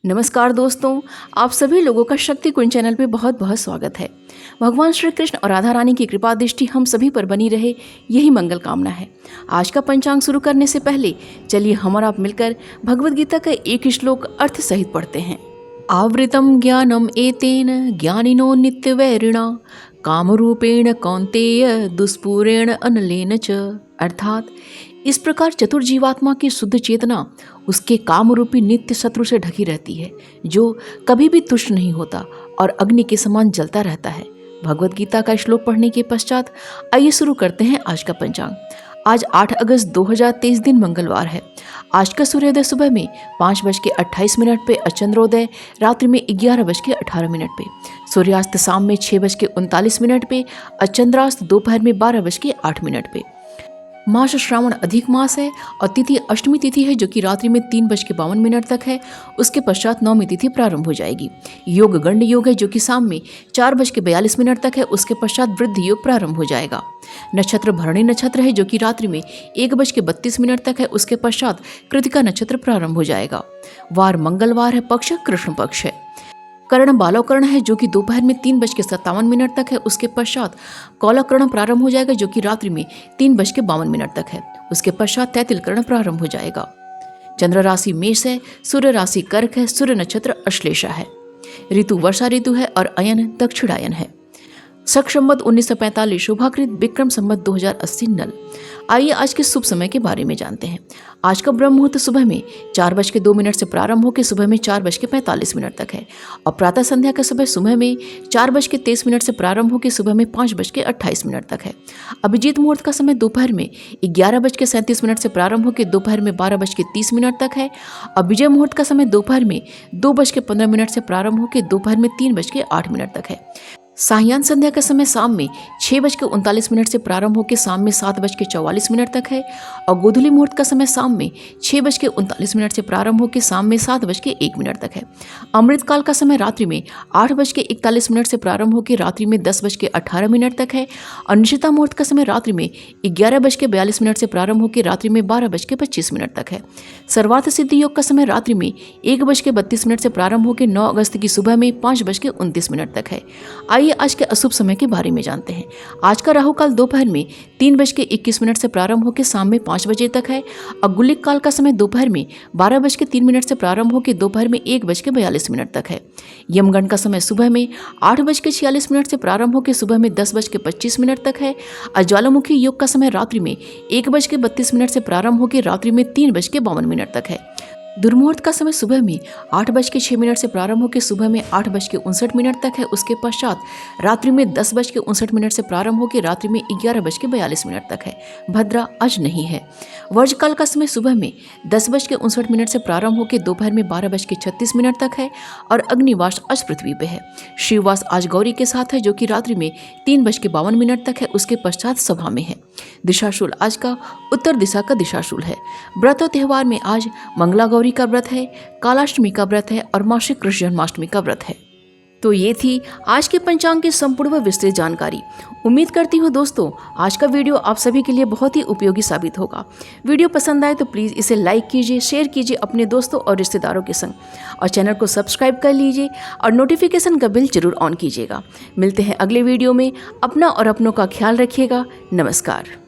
नमस्कार दोस्तों, आप सभी लोगों का शक्ति कुंज चैनल पे बहुत बहुत स्वागत है। भगवान श्री कृष्ण और राधा रानी की कृपा दृष्टि हम सभी पर बनी रहे, यही मंगल कामना है। आज का पंचांग शुरू करने से पहले चलिए हम और आप मिलकर भगवद गीता का एक श्लोक अर्थ सहित पढ़ते हैं। आवृतम ज्ञानम एतेन ज्ञानिनो नित्यवैरिणा कामरूपेण कौन्तेय दुष्पूरेण अनलेन च। अर्थात इस प्रकार चतुर जीवात्मा की शुद्ध चेतना उसके काम रूपी नित्य शत्रु से ढकी रहती है, जो कभी भी तुष्ट नहीं होता और अग्नि के समान जलता रहता है। भगवद गीता का श्लोक पढ़ने के पश्चात आइए शुरू करते हैं आज का पंचांग। आज 8 अगस्त 2023 दिन मंगलवार है। आज का सूर्योदय सुबह में 5:28 पे, चंद्रोदय रात्रि में 11:18 पे, सूर्यास्त शाम में 6:39 पे, चंद्रास्त दोपहर में 12:08 पे। मास श्रावण अधिक मास है और तिथि अष्टमी तिथि है, जो कि रात्रि में 3:52 तक है। उसके पश्चात नवमी तिथि प्रारंभ हो जाएगी। योग गंड योग है, जो कि शाम में 4:42 तक है। उसके पश्चात वृद्ध योग प्रारंभ हो जाएगा। नक्षत्र भरणी नक्षत्र है, जो कि रात्रि में 1:32 तक है। उसके पश्चात कृतिका नक्षत्र प्रारंभ हो जाएगा। वार मंगलवार है, पक्ष कृष्ण पक्ष है। कर्ण बालवकर्ण है, जो कि दोपहर में 3:57 तक है। उसके पश्चात कौलकर्ण प्रारंभ हो जाएगा, जो कि रात्रि में 3:52 तक है। उसके पश्चात तैतिल कर्ण प्रारंभ हो जाएगा। चंद्र राशि मेष है, सूर्य राशि कर्क है, सूर्य नक्षत्र अश्लेषा है। ऋतु वर्षा ऋतु है और अयन दक्षिणायन है। शक संवत 1945 शोभाकृत, विक्रम संवत 2080 नल। आइए आज के शुभ समय के बारे में जानते हैं। आज का ब्रह्म मुहूर्त सुबह में 4:02 से प्रारंभ होकर सुबह में 4:45 तक है और प्रातः संध्या का समय सुबह में 4:23 से प्रारंभ होकर सुबह में 5:28 तक है। अभिजीत मुहूर्त का समय दोपहर में 11:37 से प्रारंभ होकर दोपहर में 12:30 तक है और विजय मुहूर्त का समय दोपहर में 2:15 से प्रारंभ होकर दोपहर में 3:08 तक है। सायं संध्या का समय शाम में 6:39 से प्रारंभ होकर शाम में 7:44 तक है और गोधूली मुहूर्त का समय शाम में 6:39 से प्रारंभ होकर शाम में 7:01 तक है। अमृत काल का समय रात्रि में 8:41 से प्रारंभ होकर रात्रि में 10:18 तक है और निशिता मुहूर्त का समय रात्रि में 11:42 से प्रारंभ होकर रात्रि में 12:25 तक है। सर्वार्थ सिद्धि योग का समय रात्रि में 1:32 से प्रारंभ होकर 9 अगस्त की सुबह में 5:29 तक है। आइए आज के अशुभ समय के बारे में जानते हैं। आज का राहु काल दोपहर में 3:21 से प्रारंभ होकर शाम में 5 बजे तक है और गुलिक काल का समय दोपहर में 12:03 से प्रारंभ होकर दोपहर में 1:42 तक है। यमगंड का समय सुबह में 8:46 से प्रारंभ होकर सुबह में 10:25 तक है और ज्वालामुखी योग का समय रात्रि में 1:32 से प्रारंभ होकर रात्रि में 3:52 तक है। दुर्मुहूर्त का समय सुबह में 8:06 से प्रारंभ होकर सुबह में 8:59 तक है। उसके पश्चात रात्रि में 10:59 से प्रारंभ होकर रात्रि में 11:42 तक है। भद्रा आज नहीं है। वर्ज काल का समय सुबह में 10:59 से प्रारंभ होकर दोपहर में 12:36 तक है और अग्निवास आज पृथ्वी पे है। शिववास आज गौरी के साथ है, जो कि रात्रि में 3:52 तक है। उसके पश्चात सभा में है। दिशाशूल आज का उत्तर दिशा का दिशाशूल है। व्रत और त्योहार में आज मंगला गौरी का व्रत है, कालाष्टमी का व्रत है और मासिक कृष्ण जन्माष्टमी का व्रत है। तो ये थी आज के पंचांग की संपूर्ण व विस्तृत जानकारी। उम्मीद करती हूँ दोस्तों आज का वीडियो आप सभी के लिए बहुत ही उपयोगी साबित होगा। वीडियो पसंद आए तो प्लीज़ इसे लाइक कीजिए, शेयर कीजिए अपने दोस्तों और रिश्तेदारों के संग और चैनल को सब्सक्राइब कर लीजिए और नोटिफिकेशन का बेल जरूर ऑन कीजिएगा। मिलते हैं अगले वीडियो में। अपना और अपनों का ख्याल रखिएगा। नमस्कार।